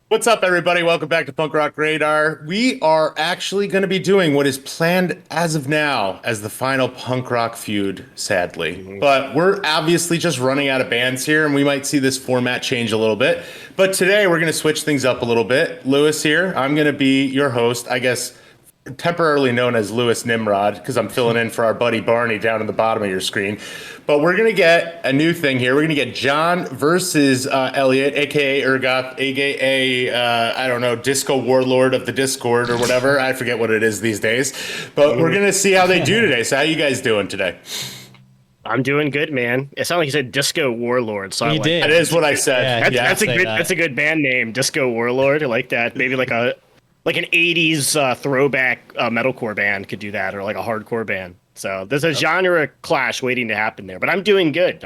What's up, everybody? Welcome back to Punk Rock Radar. We are actually going to be doing what is planned as of now as the final punk rock feud, sadly. But we're obviously just running out of bands here, and we might see this format change a little bit. But today, we're going to switch things up a little bit. Lewis here. I'm going to be your host, I guess, temporarily known as Lewis Nimrod, because I'm filling in for our buddy Barney down in the bottom of your screen. But we're going to get a new thing here. We're going to get John versus Elliot, a.k.a. Ergoth, a.k.a. I don't know, Disco Warlord of the Discord or whatever. I forget what it is these days. But we're going to see how they do today. So how you guys doing today? I'm doing good, man. It sounded like you said Disco Warlord. So You did. That is what I said. That's a good band name, Disco Warlord. I like that. Maybe like an 80s throwback metalcore band could do that, or like a hardcore band. So there's a genre clash waiting to happen there. But I'm doing good.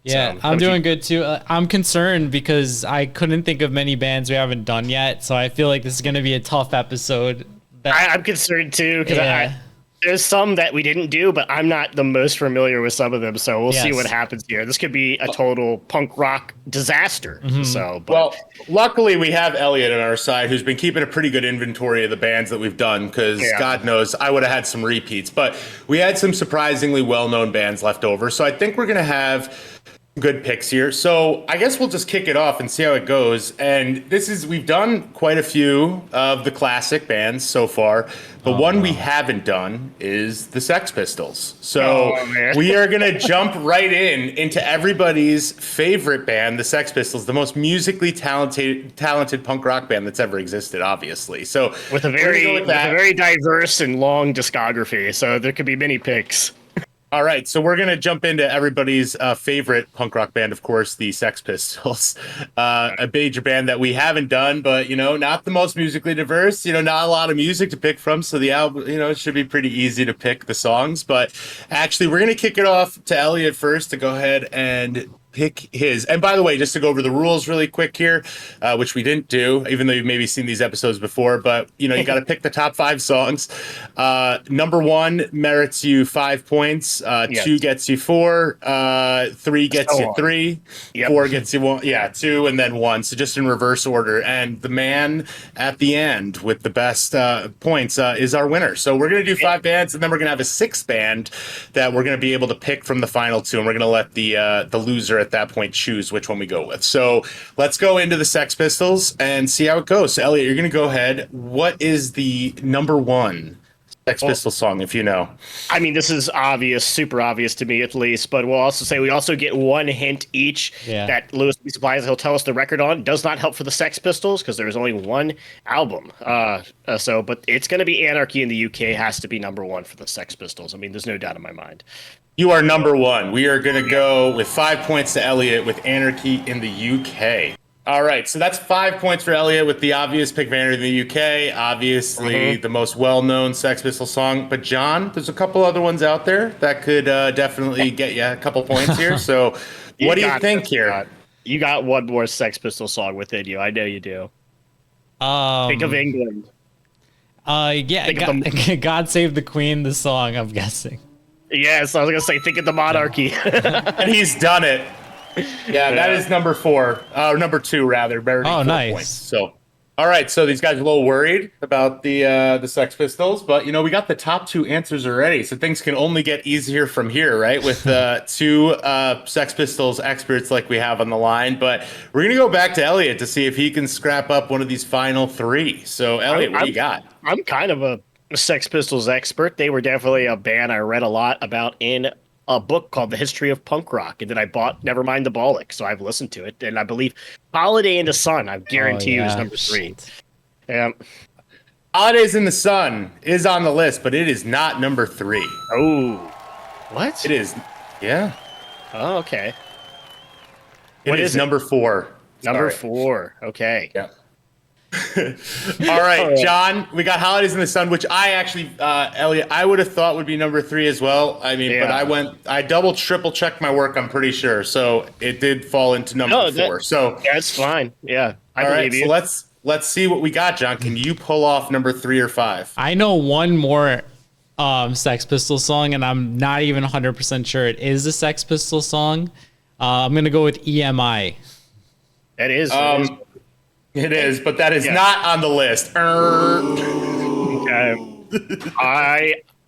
Yeah, So, I'm doing good too. I'm concerned because I couldn't think of many bands we haven't done yet. So I feel like this is going to be a tough episode. I'm concerned too because there's some that we didn't do, but I'm not the most familiar with some of them. So we'll see what happens here. This could be a total punk rock disaster. So, Well, luckily we have Elliot on our side, who's been keeping a pretty good inventory of the bands that we've done, because God knows I would have had some repeats. But we had some surprisingly well-known bands left over. So I think we're going to have good picks here. So I guess we'll just kick it off and see how it goes. And we've done quite a few of the classic bands so far, but one we haven't done is the Sex Pistols. So we are going to jump right into everybody's favorite band, the Sex Pistols, the most musically talented punk rock band that's ever existed, obviously. So with a very diverse and long discography, so there could be many picks. All right, so we're going to jump into everybody's favorite punk rock band, of course, the Sex Pistols. A major band that we haven't done, but, not the most musically diverse, not a lot of music to pick from. So the album, it should be pretty easy to pick the songs. But actually, we're going to kick it off to Elliot first to go ahead and pick his. And by the way, just to go over the rules really quick here, which we didn't do, even though you've maybe seen these episodes before, but you got to pick the top 5 songs. Number 1 merits you 5 points. 2 gets you 4. 3 gets you 3. 4 gets you 1. 2 and then 1. So just in reverse order. And the man at the end with the best points is our winner. So we're going to do 5 bands, and then we're going to have a 6th band that we're going to be able to pick from the final 2, and we're going to let the loser at that point choose which one we go with. So let's go into the Sex Pistols and see how it goes. So Elliot, you're going to go ahead. What is the number 1 Sex Pistols song, if you know? I mean, this is obvious, super obvious to me at least, but we'll also say we also get 1 hint each that Lewis supplies. He'll tell us the record on. Does not help for the Sex Pistols because there's only 1 album. But it's going to be Anarchy in the UK has to be number 1 for the Sex Pistols. I mean, there's no doubt in my mind. You are number 1. We are going to go with 5 points to Elliot with Anarchy in the UK. All right, so that's 5 points for Elliot with the obvious pick of Anarchy in the UK. Obviously, the most well-known Sex Pistols song. But John, there's a couple other ones out there that could definitely get you a couple points here. So what do you think here? You got one more Sex Pistols song within you. I know you do. Think of England. God Save the Queen, the song, I'm guessing. Yes, I was going to say, think of the Monarchy. And he's done it. Yeah, that is number 4. Number 2, rather. Oh, nice. Points. So, all right, so these guys are a little worried about the Sex Pistols, but, we got the top 2 answers already, so things can only get easier from here, right, with 2 Sex Pistols experts like we have on the line. But we're going to go back to Elliot to see if he can scrap up one of these final 3. So, Elliot, what do you got? I'm kind of a Sex Pistols expert. They were definitely a band I read a lot about in a book called The History of Punk Rock, and then I bought Nevermind the Bollock, so I've listened to it, and I believe Holiday in the Sun, I guarantee you, is number 3. Holidays in the Sun is on the list, but it is not number 3. Oh, what? It is, yeah. Oh, okay. It is number 4. Number 4, okay. Yeah. All right, John, we got Holidays in the Sun, which I actually, Elliot, I would have thought would be number 3 as well. I mean, but I double, triple checked my work, I'm pretty sure. So it did fall into number 4. So that's fine. Yeah. All right, so let's see what we got, John. Can you pull off number 3 or 5? I know one more Sex Pistols song, and I'm not even 100% sure it is a Sex Pistols song. I'm going to go with EMI. That is. It is, but that is not on the list. Okay.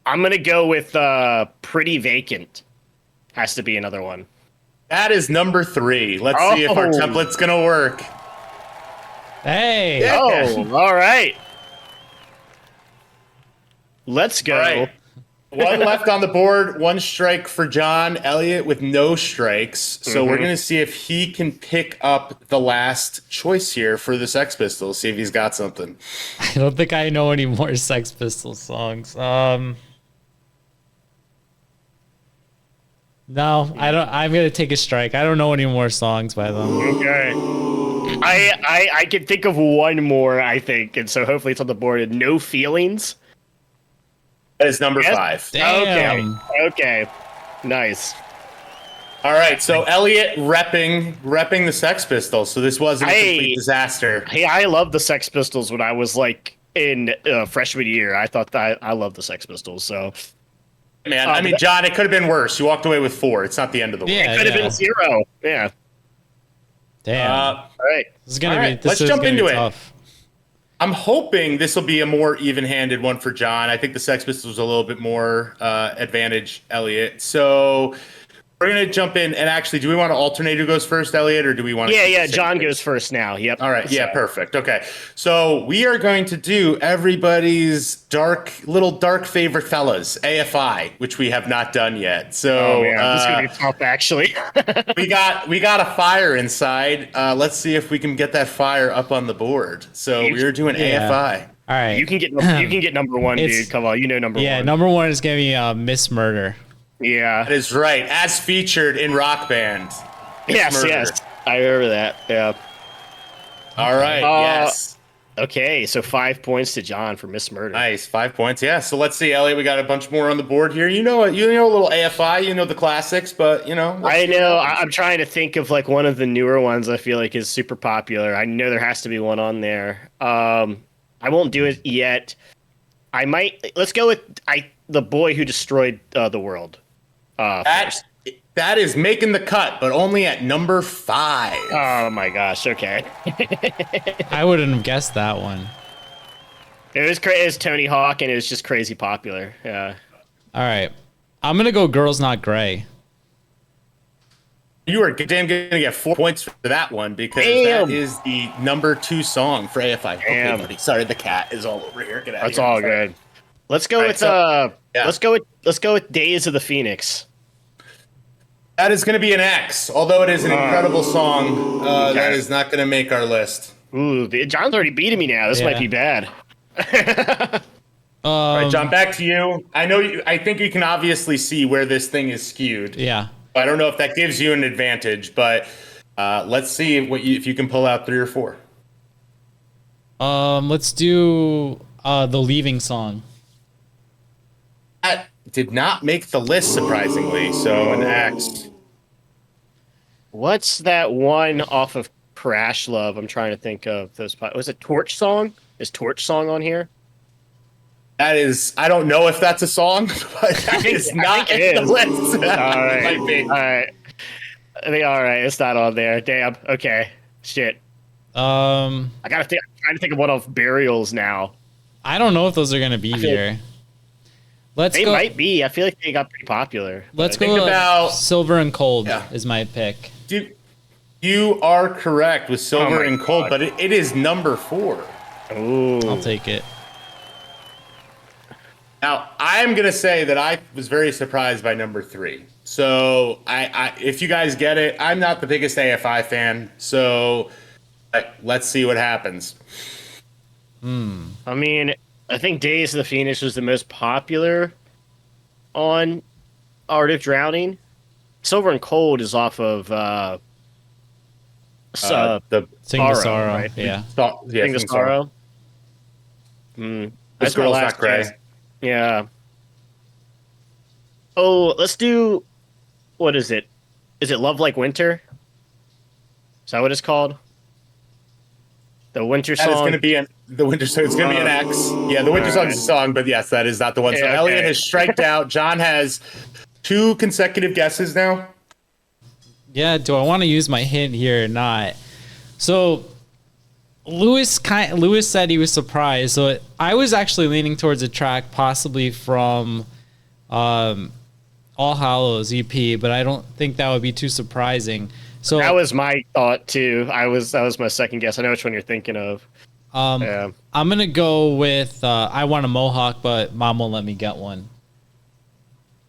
I'm going to go with Pretty Vacant. Has to be another one. That is number 3. Let's see if our template's going to work. Hey. Yeah. Oh, all right. Let's go. All right. One left on the board, 1 strike for John. Elliot with no strikes. So we're going to see if he can pick up the last choice here for the Sex Pistols, see if he's got something. I don't think I know any more Sex Pistols songs. No, I don't. I'm going to take a strike. I don't know any more songs by them. Okay. I can think of one more, I think, and so hopefully it's on the board. No Feelings. That is number 5. Damn. Okay. Nice. All right, so Elliot repping the Sex Pistols. So this wasn't a complete disaster. Hey, I loved the Sex Pistols when I was like in freshman year. I thought that I loved the Sex Pistols. So, man, I mean, John, it could have been worse. You walked away with 4. It's not the end of the world. It could have been 0. Yeah. Damn. All right. This is gonna be. Let's jump into it. Tough. I'm hoping this will be a more even-handed one for John. I think the Sex Pistols a little bit more advantage Elliot. So we're going to jump in. And actually, do we want to alternate who goes first, Elliot, or do we want to... Yeah, John goes first now. Yep. All right. Yeah, perfect. Okay. So we are going to do everybody's little dark favorite fellas, AFI, which we have not done yet. So this is going to be tough, actually. we got a fire inside. Let's see if we can get that fire up on the board. So we're doing AFI. All right. You can get number 1, dude. Come on, you know number 1. Yeah, number 1 is gonna be Miss Murder. Yeah, that is right. As featured in Rock Band. Yes, I remember that. Yeah. All right. Yes. Okay, so 5 points to John for Miss Murder. Nice, 5 points. Yeah. So let's see, Elliot. We got a bunch more on the board here. You know a little AFI. You know the classics, but I know. I'm trying to think of like one of the newer ones. I feel like is super popular. I know there has to be one on there. I won't do it yet. I might. Let's go with the Boy Who Destroyed the World. That is making the cut, but only at number 5. Oh my gosh! Okay. I wouldn't have guessed that one. It was Tony Hawk, and it was just crazy popular. Yeah. All right, I'm gonna go Girls Not Gray. You are damn gonna get 4 points for that one because that is the number 2 song for AFI. Damn. Okay, buddy. Sorry, the cat is all over here. Get out That's of here. all good. Let's go with let's go with Days of the Phoenix. That is going to be an X, although it is an incredible song. That is not going to make our list. Ooh, John's already beating me now. This might be bad. All right, John, back to you. I think you can obviously see where this thing is skewed. Yeah. I don't know if that gives you an advantage, but let's see if you can pull out 3 or 4. Let's do the Leaving song. That did not make the list, surprisingly. So an X. What's that one off of Crash Love? I'm trying to think of those. Was it Torch Song? Is Torch Song on here? That is, I don't know if that's a song, but that is not in the list. All right. All right. It's not on there. Damn. Okay. Shit. I'm trying to think of one of Burials now. I don't know if those are gonna be here. They might be. I feel like they got pretty popular. Let's go about Silver and Cold is my pick. You are correct with Silver and Cold, but it is number 4. Ooh. I'll take it. Now, I'm going to say that I was very surprised by number 3. So, if you guys get it, I'm not the biggest AFI fan. So, let's see what happens. I mean, I think Days of the Phoenix was the most popular on Art of Drowning. Silver and Cold is off of The Sing the Sorrow. right? Yeah. yeah, Sing the Sorrow. This girl's not gray. Yeah. Oh, let's do. What is it? Is it Love Like Winter? Is that what it's called? The winter That is song. going to be the winter song. It's going to be an X. Yeah, the winter song is a song, but yes, that is not the one. So Yeah, Elliot okay. has striked out. John has 2 consecutive guesses now. Yeah, do I want to use my hint here or not? So Lewis said he was surprised. So I was actually leaning towards a track possibly from All Hallows EP, but I don't think that would be too surprising. So That was my thought too. That was my second guess. I know which one you're thinking of. I'm gonna go with I Want a Mohawk, but Mom won't let me get one.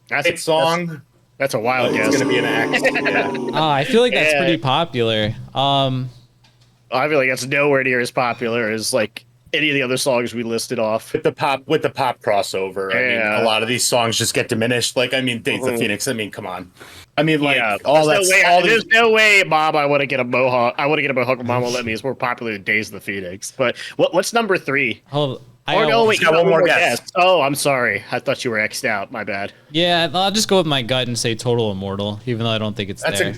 That's Hit song. That's a wild guess. It's going to be an X. Yeah. I feel like that's Yeah. pretty popular. I feel like that's nowhere near as popular as like any of the other songs we listed off. With the pop crossover, I mean, Yeah. a lot of these songs just get diminished. Like, I mean, Days of Phoenix. I mean, come on. I mean, like all there's that. no way, All there's these, no way, Mom. I want to get a mohawk. I want to get a mohawk. But Mom won't let me. It's more popular than Days of the Phoenix. But what's number 3? Hold, Or no, wait, you got one more guess. Oh, I'm sorry. I thought you were X'd out. My bad. Yeah, I'll just go with my gut and say Total Immortal, even though I don't think it's there.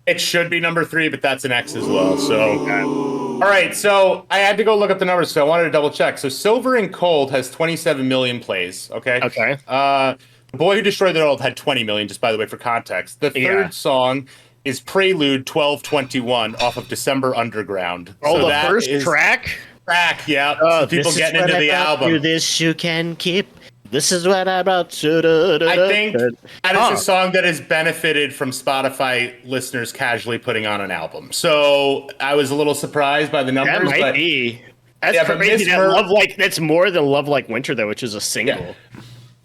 It should be number 3, but that's an X as well. So, all right. So I had to go look up the numbers, so I wanted to double check. So Silver and Cold has 27 million plays. Okay. Okay. The Boy Who Destroyed the World had 20 million. Just by the way, for context, the third song is Prelude 1221 off of December Underground. Oh, so the first track. Yeah. So people This is getting what into I the brought album. you, this you can keep. This is what I brought you. I think that is a song that has benefited from Spotify listeners casually putting on an album. So I was a little surprised by the numbers. That might but be. That's Yeah, but crazy. Miss That Mur- that's more than Love Like Winter though, which is a single.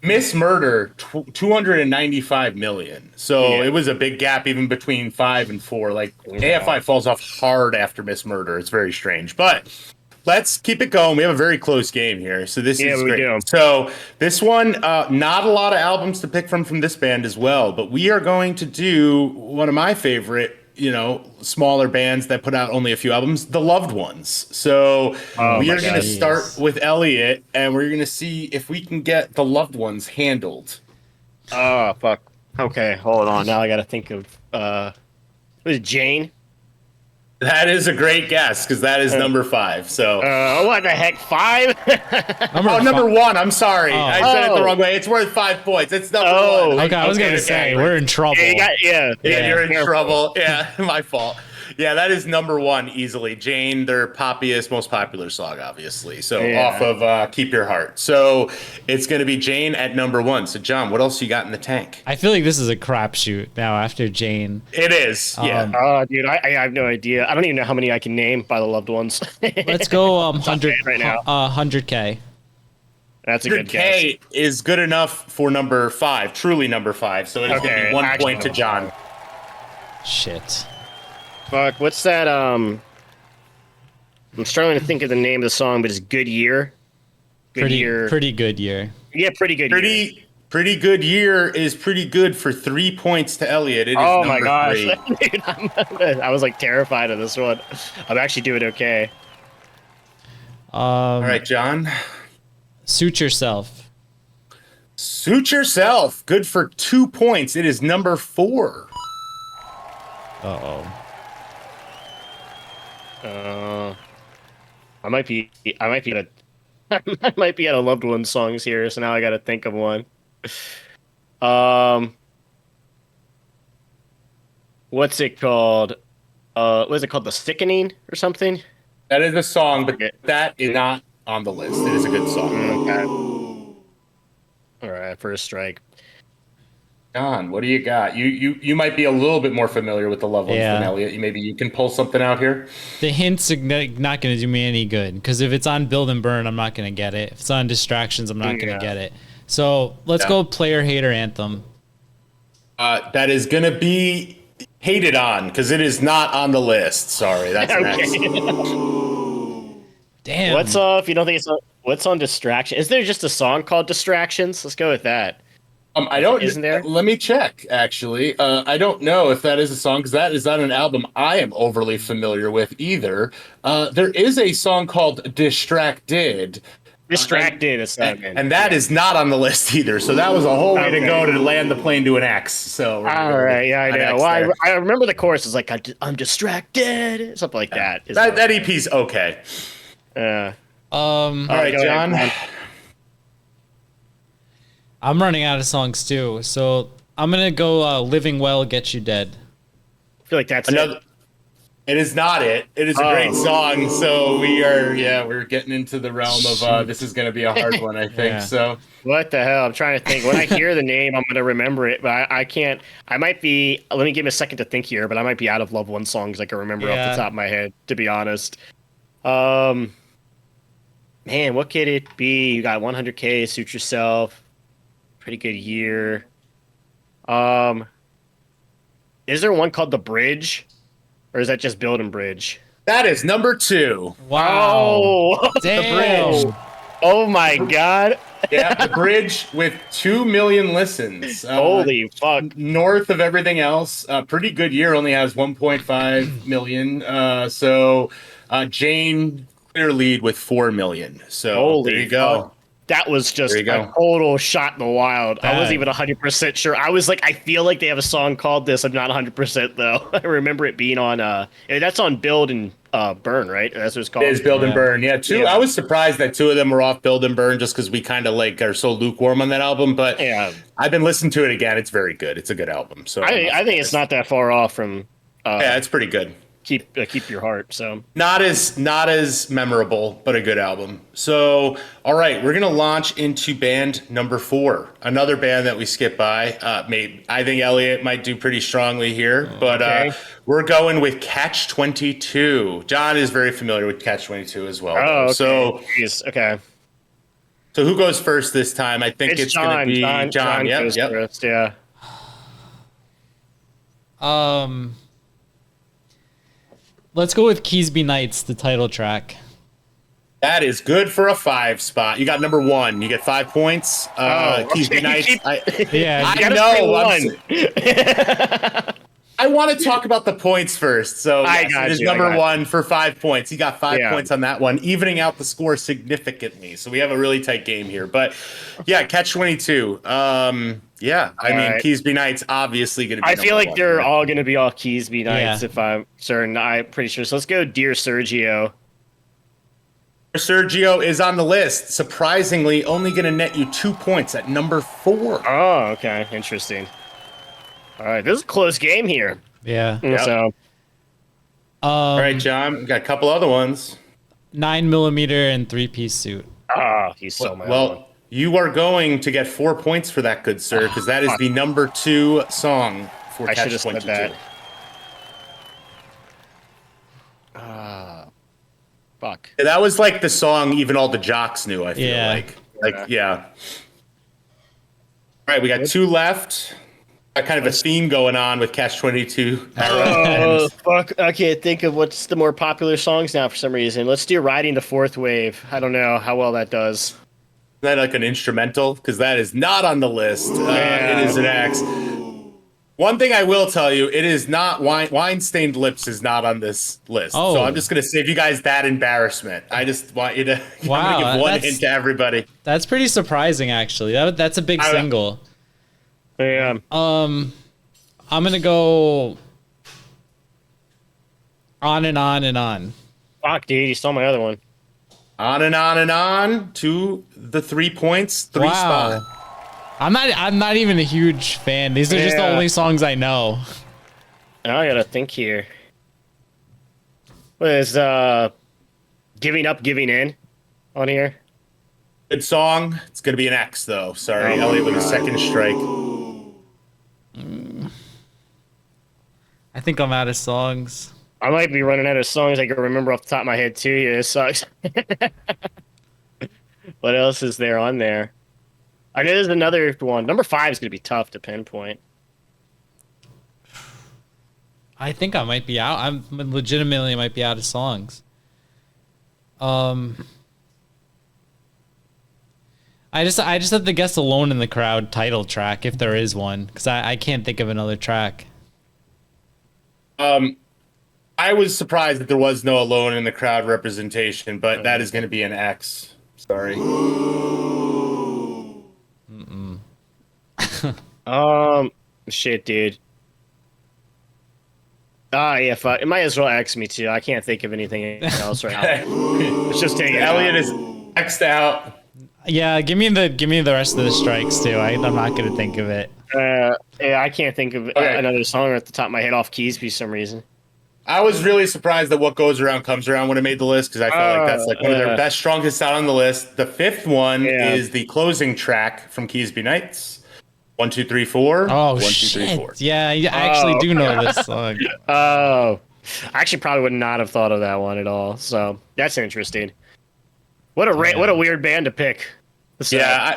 Miss Murder, 295 million. So Yeah. it was a big gap even between 5 and 4. Like AFI falls off hard after Miss Murder. It's very strange. But let's keep it going. We have a very close game here. So this is we great. do. So this one, not a lot of albums to pick from this band as well. But we are going to do one of my favorite, smaller bands that put out only a few albums, The Loved Ones. So we are going to start with Elliot, and we're going to see if we can get The Loved Ones handled. Oh fuck. Okay, hold on. Now I got to think of. Was it Jane? That is a great guess because that is number 5. So, What the heck? 5? number 1. I'm sorry, I said it the wrong way. It's worth 5 points. It's number 1. Okay, I was gonna say we're in trouble. Yeah, You're in trouble. Yeah, my fault. Yeah, that is number 1 easily. Jane, their most popular song, obviously. So off of Keep Your Heart. So it's going to be Jane at number 1. So John, what else you got in the tank? I feel like this is a crapshoot now after Jane. It is. Yeah. Oh, dude, I have no idea. I don't even know how many I can name by the loved ones. Let's go 100 right now. 100K. That's a good guess. 100K is good enough for number 5. Truly number 5. So it is going to be 1 point to John. Shit. Fuck, what's that? I'm struggling to think of the name of the song, but it's Good Year. Pretty good year. Yeah, pretty good. Year. Pretty good year is pretty good for 3 points to Elliot. It is Oh number my gosh. 3. Dude, I was like terrified of this one. I'm actually doing okay. All right, John. Suit Yourself. Suit Yourself. Good for 2 points. It is number 4. Uh-oh. I might be at I might be at a loved one songs here, so now I got to think of one. What's it called? What is it called? The Sickening or something? That is a song, but that is not on the list. It is a good song. Okay. All right, first strike. John, what do you got? You might be a little bit more familiar with the Loved Ones than Elliot. Maybe you can pull something out here. The hints are not going to do me any good because if it's on Build and Burn, I'm not going to get it. If it's on Distractions, I'm not going to get it. So let's go Player Hater Anthem. That is going to be hated on because it is not on the list. Sorry, that's next. Damn. What's if you don't think it's on, what's on Distraction? Is there just a song called Distractions? Let's go with that. I don't. Isn't there? Let me check. Actually, I don't know if that is a song because that is not an album I am overly familiar with either. There is a song called "Distracted." Distracted. And that is not on the list either. So that was a whole way to go to land the plane to an X. So all right, yeah, I know. Well, I remember the chorus is like I'm distracted, something like that. That EP's okay. All right, John. I'm running out of songs too, so I'm gonna go "Living Well, Get You Dead." I feel like that's another. It is not it. It is a great song. So we're getting into the realm of this is going to be a hard one, I think. So what the hell? I'm trying to think. When I hear the name, I'm going to remember it, but I can't. I might be. Let me give me a second to think here, but I might be out of Love One songs I can remember off the top of my head, to be honest. Man, what could it be? You got 100K, Suit Yourself. Pretty good year. Is there one called The Bridge? Or is that just Build and Bridge? That is number 2. Wow. Damn. The Bridge. Oh my God. Yeah, The Bridge with 2 million listens. Holy fuck. North of everything else. Pretty good year. Only has 1.5 million. So Jane, clear lead with 4 million. So there you go. Fuck. That was just a total shot in the wild. I wasn't even 100% sure. I was like, I feel like they have a song called this. I'm not 100% though. I remember it being on, that's on Build and Burn, right? That's what it's called. It is Build and Burn. Yeah, two. Yeah. I was surprised that 2 of them were off Build and Burn just because we kind of like are so lukewarm on that album. But I've been listening to it again. It's very good. It's a good album. So I think it's not that far off from. Yeah, it's pretty good. Keep your heart. So not as memorable, but a good album. So all right, we're gonna launch into band number 4, another band that we skip by. I think Elliot might do pretty strongly here, but we're going with Catch 22. John is very familiar with Catch 22 as well. Oh, okay. So okay. So who goes first this time? I think it's gonna be John. Goes first, yeah. Let's go with Keys Be Nights, the title track. That is good for a 5 spot. You got number 1. You get 5 points. Keys Be Nights. I know. I want to talk about the points first. So it is number 1 for 5 points. You got 5 points on that one, evening out the score significantly. So we have a really tight game here. But yeah, Catch 22. I mean, Keys Be Nights obviously going to be. I feel like they're all going to be all Keys Be Nights if I'm certain. I'm pretty sure. So let's go, Dear Sergio. Sergio is on the list. Surprisingly, only going to net you 2 points at number 4. Oh, okay, interesting. All right, this is a close game here. Yeah. So, all right, John, we got a couple other ones. 9mm and 3-piece suit. Oh, he's so mad. Well, you are going to get 4 points for that, good sir, because that is the number 2 song for Catch 22. Said that. Fuck. Yeah, that was like the song even all the jocks knew, I feel like. All right, we got 2 left. Got kind of a theme going on with Catch 22. Oh, fuck. I can't think of what's the more popular songs now for some reason. Let's do Riding the Fourth Wave. I don't know how well that does. Is that like an instrumental? Because that is not on the list. It is an X. One thing I will tell you, it is not Wine Stained Lips is not on this list. Oh. So I'm just going to save you guys that embarrassment. I just want you to I'm gonna give one hint to everybody. That's pretty surprising, actually. That's a big single. Yeah. I'm going to go On and On and On. Fuck, dude, you stole my other one. On and on and on to the 3 points, 3 spot. I'm not even a huge fan. These are just the only songs I know. Now I gotta think here. What is Giving Up, Giving In on here? Good song. It's gonna be an X though. Sorry, Elliot with a second strike. I think I'm out of songs. I might be running out of songs I can remember off the top of my head too. Yeah, this sucks. What else is there on there? I know there's another one. Number 5 is going to be tough to pinpoint. I think I might be out. I'm legitimately might be out of songs. I I just have to guess Alone in the Crowd title track if there is one, because I can't think of another track. I was surprised that there was no Alone in the Crowd representation, but that is going to be an X. Sorry. Shit, dude. Yeah, fuck. It might as well X me too. I can't think of anything else right now. Let's just take it. Elliot is X'd out. Yeah, give me the rest of the strikes too. I'm not gonna think of it. Yeah, I can't think of another song at the top of my head off keys for some reason. I was really surprised that What Goes Around Comes Around when it made the list, because I felt like that's like one of their best, strongest out on the list. The fifth one is the closing track from Keysby Nights. 1, 2, 3, 4. Oh, 1, 2, shit. 3, 4. Yeah, I actually do know this song. Oh, I actually probably would not have thought of that one at all. So that's interesting. What a weird band to pick. So, I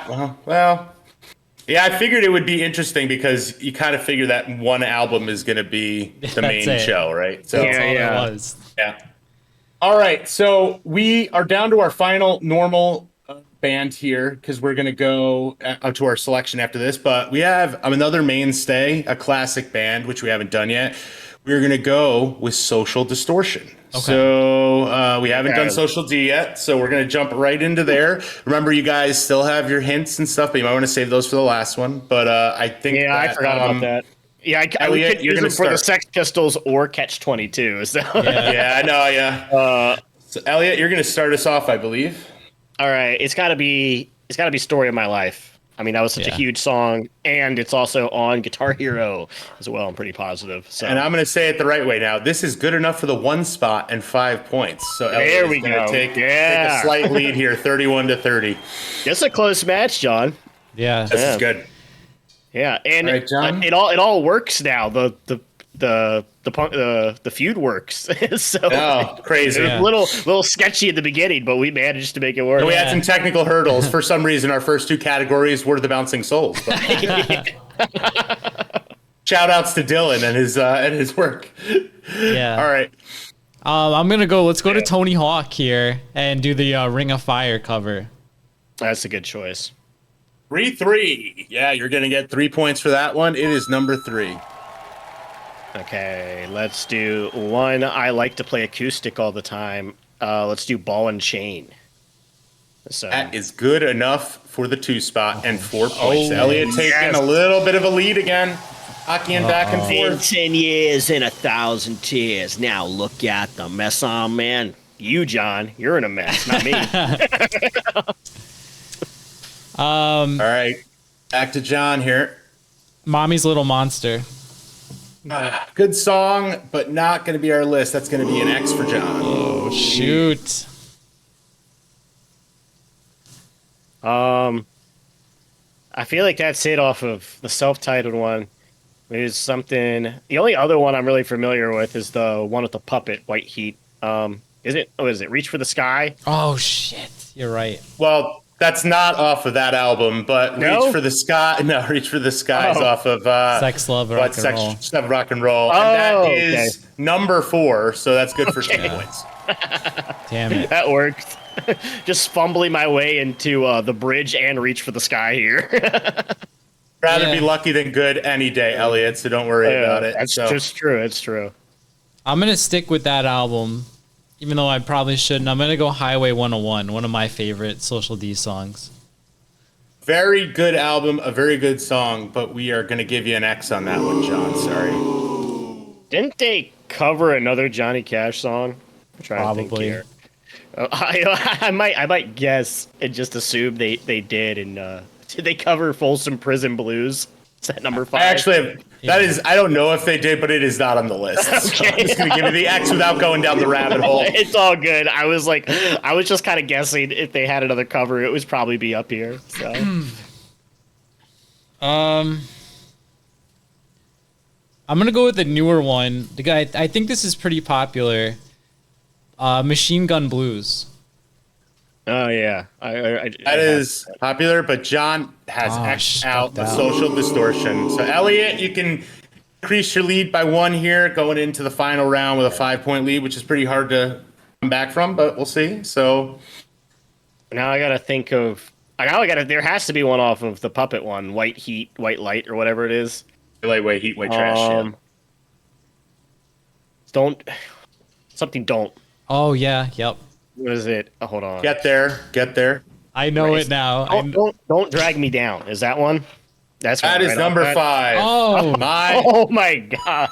figured it would be interesting because you kind of figure that one album is going to be the main show, right? So that's all it was. Yeah. All right, so we are down to our final normal band here because we're going to go to our selection after this. But we have another mainstay, a classic band, which we haven't done yet. We're going to go with Social Distortion. Okay. So we haven't done Social D yet, so we're going to jump right into there. Remember, you guys still have your hints and stuff, but you might want to save those for the last one. But I think I forgot about that. Yeah, we could use them for the Sex Pistols or Catch-22. So. I know, yeah. So Elliot, you're going to start us off, I believe. All right, it's got to be Story of My Life. I mean, that was such a huge song, and it's also on Guitar Hero as well. I'm pretty positive. So. And I'm going to say it the right way now. This is good enough for the 1 spot and 5 points. So there we go. Take a slight lead here, 31-30. It's a close match, John. Yeah, this is good. Yeah, and right, John? It all works now. The feud works. So crazy. It was a little sketchy at the beginning, but we managed to make it work. And we had some technical hurdles. For some reason, our first 2 categories were the Bouncing Souls. Shout outs to Dylan and his work. Yeah. All right. I'm gonna go. Let's go to Tony Hawk here and do the Ring of Fire cover. That's a good choice. 3-3. Yeah, you're gonna get 3 points for that one. It is number 3. Okay, let's do one. I like to play acoustic all the time. Let's do Ball and Chain. So that is good enough for the 2 spot and 4 points. Elliot taking a little bit of a lead again. Hockeying back and forth. In 10 years and 1,000 tears. Now look at the mess on, man. You, John, you're in a mess, not me. All right, back to John here. Mommy's Little Monster. Good song, but not going to be our list. That's going to be an X for John. Oh, shoot. I feel like that's it off of the self-titled one. There's something. The only other one I'm really familiar with is the one with the puppet, White Heat. Is it? Oh, is it Reach for the Sky? Oh shit! You're right. Well, that's not off of that album, but Reach for the Sky. No, Reach for the Sky is off of Sex, Love, Rock and Roll. Sex, Love, Rock and Roll, and that is number 4. So that's good for 2 points. Damn it! That worked. Just fumbling my way into the bridge and Reach for the Sky here. Rather be lucky than good any day, Elliot, so don't worry about it. That's just true. It's true. I'm going to stick with that album, even though I probably shouldn't. I'm going to go Highway 101, one of my favorite Social D songs. Very good album, a very good song, but we are going to give you an X on that one, John. Sorry. Didn't they cover another Johnny Cash song? I'm trying to think here. I might guess and just assume they did. And did they cover Folsom Prison Blues? Is that number 5? I actually have, I don't know if they did, but it is not on the list. Okay. So I'm just going to give you the X without going down the rabbit hole. It's all good. I was just kind of guessing if they had another cover, it would probably be up here. So. I'm going to go with the newer one. The guy, I think this is pretty popular. Machine Gun Blues. Oh yeah, that is popular, but John has X'd out the Social Distortion. So Elliot, you can increase your lead by 1 here, going into the final round with a 5-point lead, which is pretty hard to come back from, but we'll see. So now I gotta think of. I got it. There has to be one off of the Puppet one, White Heat, White Light, or whatever it is. Lightweight heat, white trash. Yeah. Don't something. Don't. Oh yeah, yep. What is it? Oh, hold on. Get there. I know it now. Don't drag me down. Is that one? That's That is number 5. Oh, Oh my god.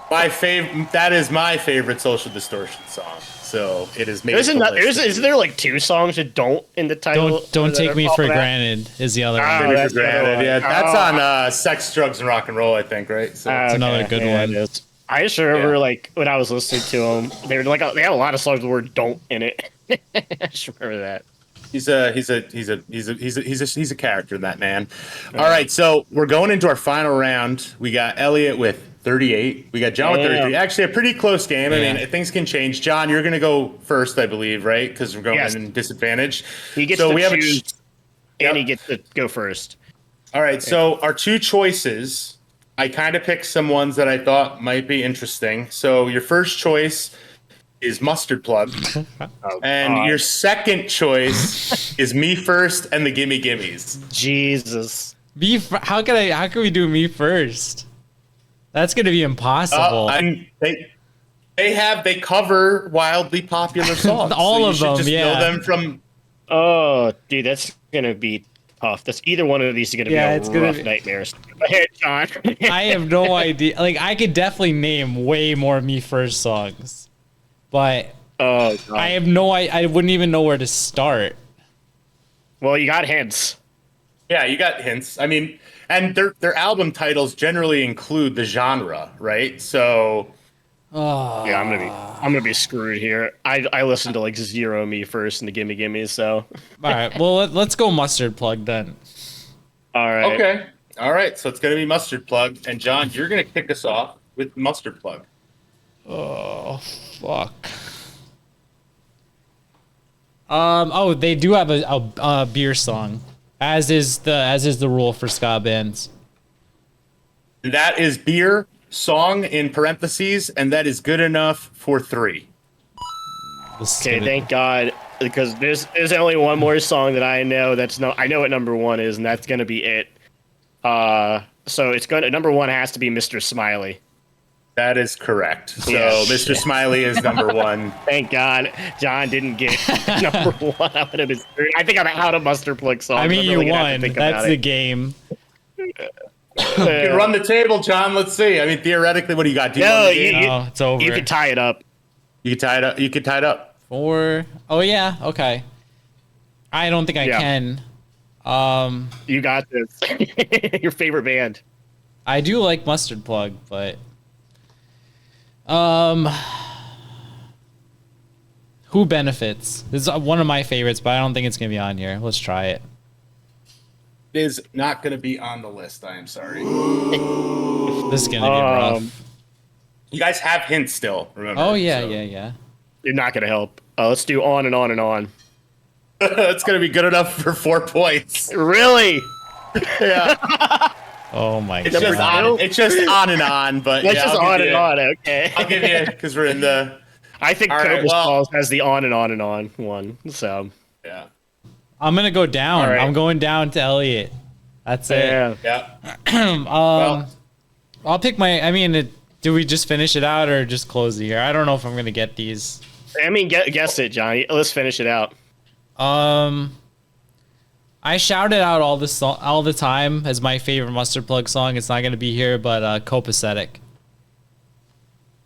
That is my favorite Social Distortion song. So it is made. Is there like 2 songs that don't in the title? Don't take me for granted is the other Oh, one. that's Yeah, that's on Sex, Drugs, and Rock and Roll, I think, right? So It's another good one. I just remember like when I was listening to them, they were like they had a lot of songs with the word "don't" in it. I just remember that. he's a character, that man. All right, so we're going into our final round. We got Elliot with 38. We got John with 33. Actually, a pretty close game. I mean, things can change. John, you're going to go first, I believe, right? Because we're going in disadvantage. He gets to choose, and he gets to go first. All right, so our 2 choices, I kind of picked some ones that I thought might be interesting. So your first choice is Mustard Plug, and your second choice is Me First and the Gimme Gimmes. Jesus, How can we do Me First? That's gonna be impossible. They cover wildly popular songs. All of them, just know them from. Oh, dude, that's gonna be tough. That's either one of these is gonna be a rough nightmare. Go ahead, John. I have no idea. Like, I could definitely name way more Me First songs, but I have no. I wouldn't even know where to start. Well, you got hints. Yeah, you got hints. I mean, and their album titles generally include the genre, right? So. Yeah, I'm gonna be screwed here. I listened to like 0 Me First and the Gimme Gimmes, so. All right, well let's go Mustard Plug then. All right. Okay. All right. So it's gonna be Mustard Plug, and John, you're gonna kick us off with Mustard Plug. Oh fuck. Oh, they do have a beer song, as is the rule for ska bands. That is beer song in parentheses, and that is good enough for 3. Okay, thank God, because there's only one more song that I know I know what number 1 is, and that's gonna be it. So it's number 1 has to be Mr. Smiley. That is correct. So Yes. Mr. Smiley is number 1. Thank God John didn't get number 1. I would have been screwed. I think I'm out of Mustard Plug songs. I mean, really you won. That's the game. You can run the table, John. Let's see. I mean, theoretically, what do you got? Do you run the game? No, it's over. You can tie it up. You can tie it up. You can tie it up. 4. Oh yeah. Okay. I don't think I can. You got this. Your favorite band. I do like Mustard Plug, but Who Benefits? This is one of my favorites, but I don't think it's gonna be on here. Let's try it. It is not going to be on the list. I am sorry. This is gonna be rough. You guys have hints still. Remember? Oh yeah, so. yeah. You're not gonna help. Let's do On and On and On. It's going to be good enough for 4 points. Really? Yeah. Oh my It's god. it's just on and on, but That's just On and On. Okay. I'll give you because we're in the. I think Cobra Skulls has the On and On and On one. So. Yeah. I'm gonna go down. Right. I'm going down to Elliot. That's it. Yeah. I'll pick my. I mean, do we just finish it out or just close it here? I don't know if I'm gonna get these. I mean, guess it, Johnny. Let's finish it out. I shout it out all the time as my favorite Mustard Plug song. It's not gonna be here, but Copacetic.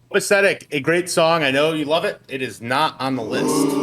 Copacetic, a great song. I know you love it. It is not on the list.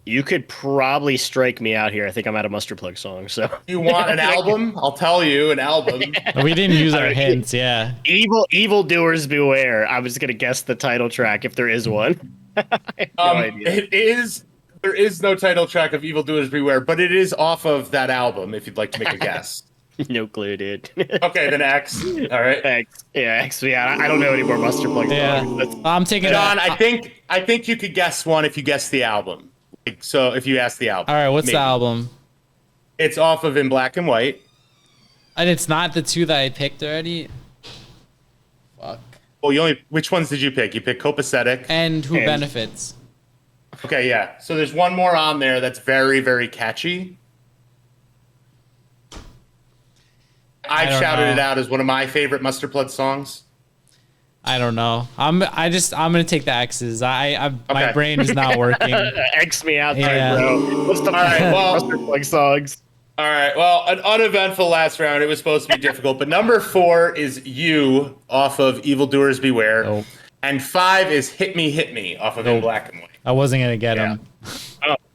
You could probably strike me out here. I think I'm out of Mustard Plug song. So You want an album? I'll tell you an album. We didn't use our hints. Yeah. Evil Doers Beware. I was just gonna guess the title track if there is one. I have no idea. It is. There is no title track of Evil Doers Beware, but it is off of that album. If you'd like to make a guess. No clue, dude. Okay, then X. All right. X. Yeah, X. Yeah, I don't know any more Mustard Plug songs. Yeah. I'm taking John, I think you could guess one if you guess the album. Like, so if you ask the album. All right, what's maybe. the album? It's off of In Black and White. And it's not the 2 that I picked already. Fuck. Well, which ones did you pick? You picked Copacetic. And Who Benefits? Okay, yeah. So there's one more on there that's very, very catchy. I've shouted it out as one of my favorite Mustard Blood songs. I don't know. I'm gonna take the X's. My brain is not working. X me out there, bro. What's the Mustard Plug songs? All right. Well, an uneventful last round. It was supposed to be difficult, but number 4 is "You" off of Evildoers Beware, and 5 is "Hit Me" off of In Black and White. I wasn't gonna get them.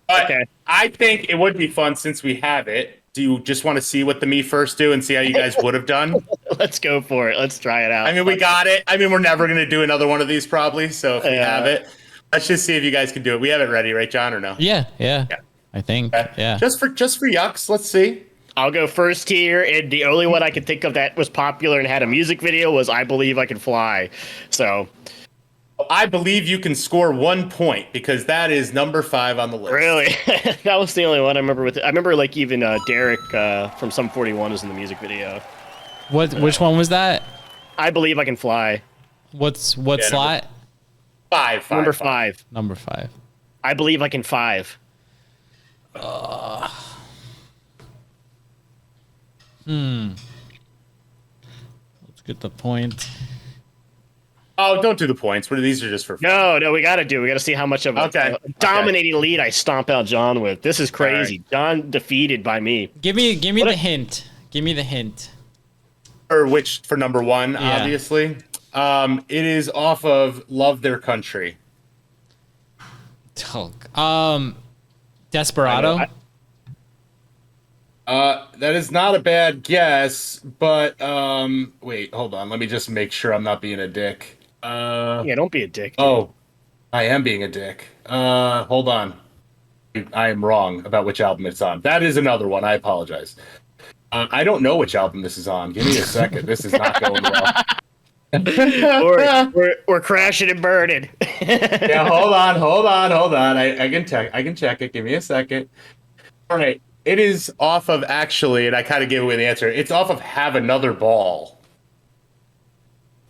But I think it would be fun since we have it. Do you just want to see what the Me First do and see how you guys would have done? Let's go for it. Let's try it out. I mean, we got it. I mean, we're never going to do another one of these probably. So if we have it, let's just see if you guys can do it. We have it ready, right, John, or no? Yeah. I think. Okay. Yeah. Just for yucks, let's see. I'll go first here, and the only one I could think of that was popular and had a music video was "I Believe I Can Fly." So I believe you can score 1 point because that is number 5 on the list. really, that was the only one I remember. I remember like even Derek from Sum 41 was in the music video. Which one was that? "I Believe I Can Fly." What slot? Number 5. Number 5. "I Believe I Can 5." Let's get the point. Oh, don't do the points. These are just for fun. No, we gotta see how much of a dominating lead I stomp out John with. This is crazy. Right. John defeated by me. Give me the hint. Give me the hint. For number 1, obviously. It is off of "Love Their Country." Desperado. That is not a bad guess, but wait, hold on. Let me just make sure I'm not being a dick. Don't be a dick. Dude. Oh, I am being a dick. Hold on. I am wrong about which album it's on. That is another one. I apologize. I don't know which album this is on. Give me a second. This is not going well. we're crashing and burning. Yeah, hold on. I can check it. Give me a second. All right. It is off of and I kind of gave away the answer. It's off of "Have Another Ball."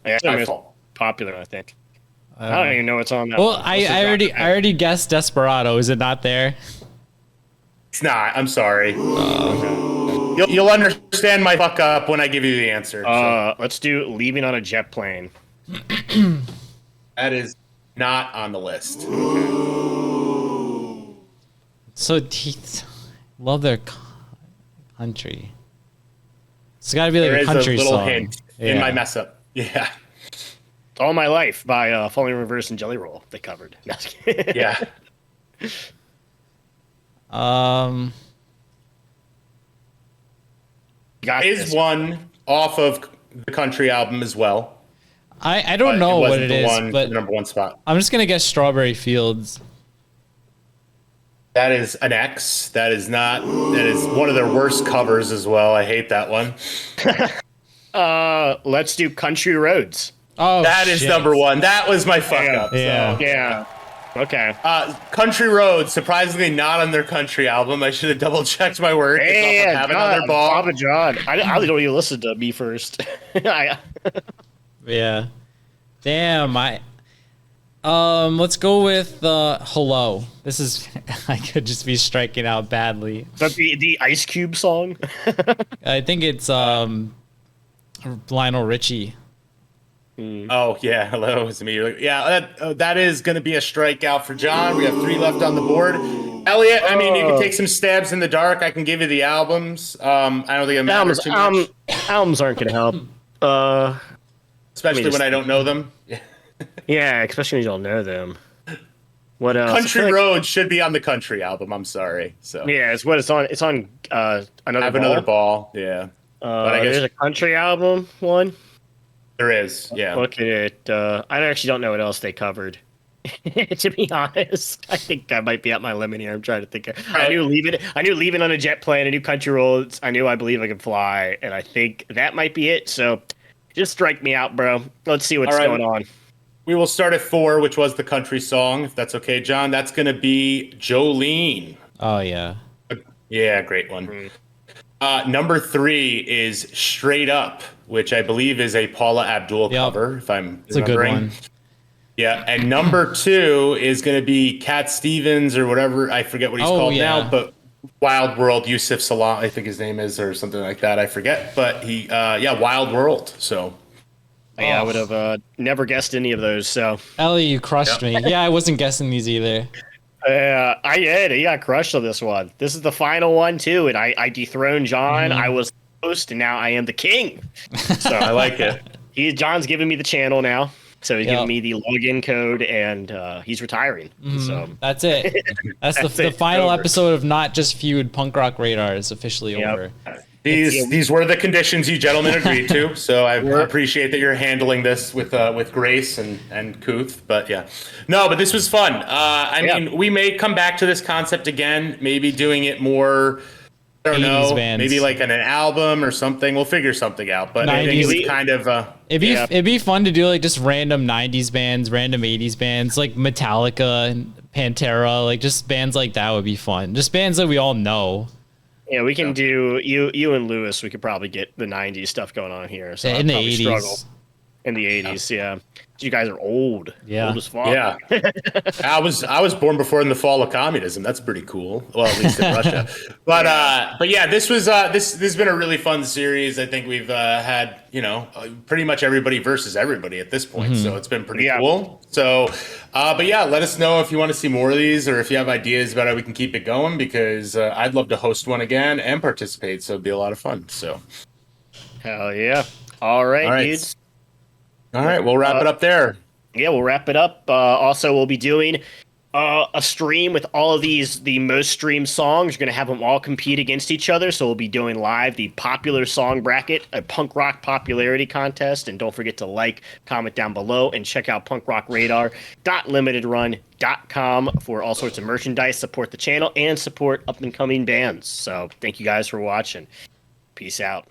Yeah, it's popular, I think. I don't even know what's on that. Well, I already guessed Desperado. Is it not there? It's not. I'm sorry. You'll understand my fuck up when I give you the answer. Let's do "Leaving on a Jet Plane." That is not on the list. So love their country. It's got to be like a country song. There is a little hint in my mess up. Yeah. "All My Life" by Falling in Reverse and Jelly Roll. They covered. Yeah. Is one off of the country album as well. I don't know what it is, but the number 1 spot. I'm just gonna guess "Strawberry Fields." That is an X. That is not. That is one of their worst covers as well. I hate that one. Let's do "Country Roads." Oh, that is number 1. That was my fuck up. Yeah. So. Yeah. Okay. "Country Roads," surprisingly not on their country album. I should have double checked my work. Hey, Have Another Ball. Papa John. I don't even listen to Me First. Yeah. Damn. Let's go with "Hello." This is I could just be striking out badly. But the Ice Cube song. I think it's Lionel Richie. Oh yeah, hello, it's me. Yeah, that is going to be a strikeout for John. We have 3 left on the board. Elliot, I mean, you can take some stabs in the dark. I can give you the albums. I don't think it matters too much. Albums aren't going to help. Especially when I don't know them. Yeah, especially when you don't know them. What else? "Country Road" should be on the country album. I'm sorry. So yeah, it's on. It's on Another Ball. Yeah. But I guess there's a country album one. There is. Yeah. Look at it. I actually don't know what else they covered. To be honest, I think I might be at my limit here. I'm trying to think. I knew "Leaving on a Jet Plane." I knew "Country Roads." I knew "I Believe I Can Fly," and I think that might be it. So just strike me out, bro. Let's see what's going on. We will start at 4, which was the country song, if that's okay, John. That's going to be "Jolene." Oh, yeah. Yeah, great one. Number 3 is "Straight Up," which I believe is a Paula Abdul cover, if I'm remembering. It's a good one. Yeah, and number 2 is going to be Cat Stevens or whatever. I forget what he's called now, but Wild World, Yusuf Salam, I think his name is, or something like that. I forget, but he, Wild World. So, yeah, I would have never guessed any of those. So, Ellie, you crushed me. Yeah, I wasn't guessing these either. I did. He got crushed on this one. This is the final one too, and I dethroned John. I was the host, and now I am the king. So I like it. John's giving me the channel now. So he's giving me the login code, and he's retiring. So that's it. That's the final episode of Not Just Feud. Punk Rock Radar is officially over. These were the conditions you gentlemen agreed to. So I appreciate that you're handling this with grace and couth. But but this was fun. I mean, we may come back to this concept again. Maybe doing it more. I don't know, bands. maybe like an album or something. We'll figure something out. But I think it's kind of it'd be fun to do like just random 90s bands, random 80s bands, like Metallica and Pantera, like just bands like that would be fun. Just bands that we all know. Yeah, we can do you and Lewis. We could probably get the 90s stuff going on here. So in the 80s. Struggle. In the 80s, yeah. You guys are old. Yeah. Old as fuck. Yeah. I was born before in the fall of communism. That's pretty cool. Well, at least in Russia. But yeah, this was this has been a really fun series. I think we've had, pretty much everybody versus everybody at this point. So it's been pretty cool. So but yeah, let us know if you want to see more of these or if you have ideas about how we can keep it going, because I'd love to host one again and participate. So it'd be a lot of fun. So hell yeah. All right, dudes. All right, we'll wrap it up there. Yeah, we'll wrap it up. Also, we'll be doing a stream with all of the most streamed songs. We're going to have them all compete against each other. So we'll be doing live the popular song bracket, a punk rock popularity contest. And don't forget to like, comment down below, and check out punkrockradarlimitedrun.com for all sorts of merchandise. Support the channel and support up-and-coming bands. So thank you guys for watching. Peace out.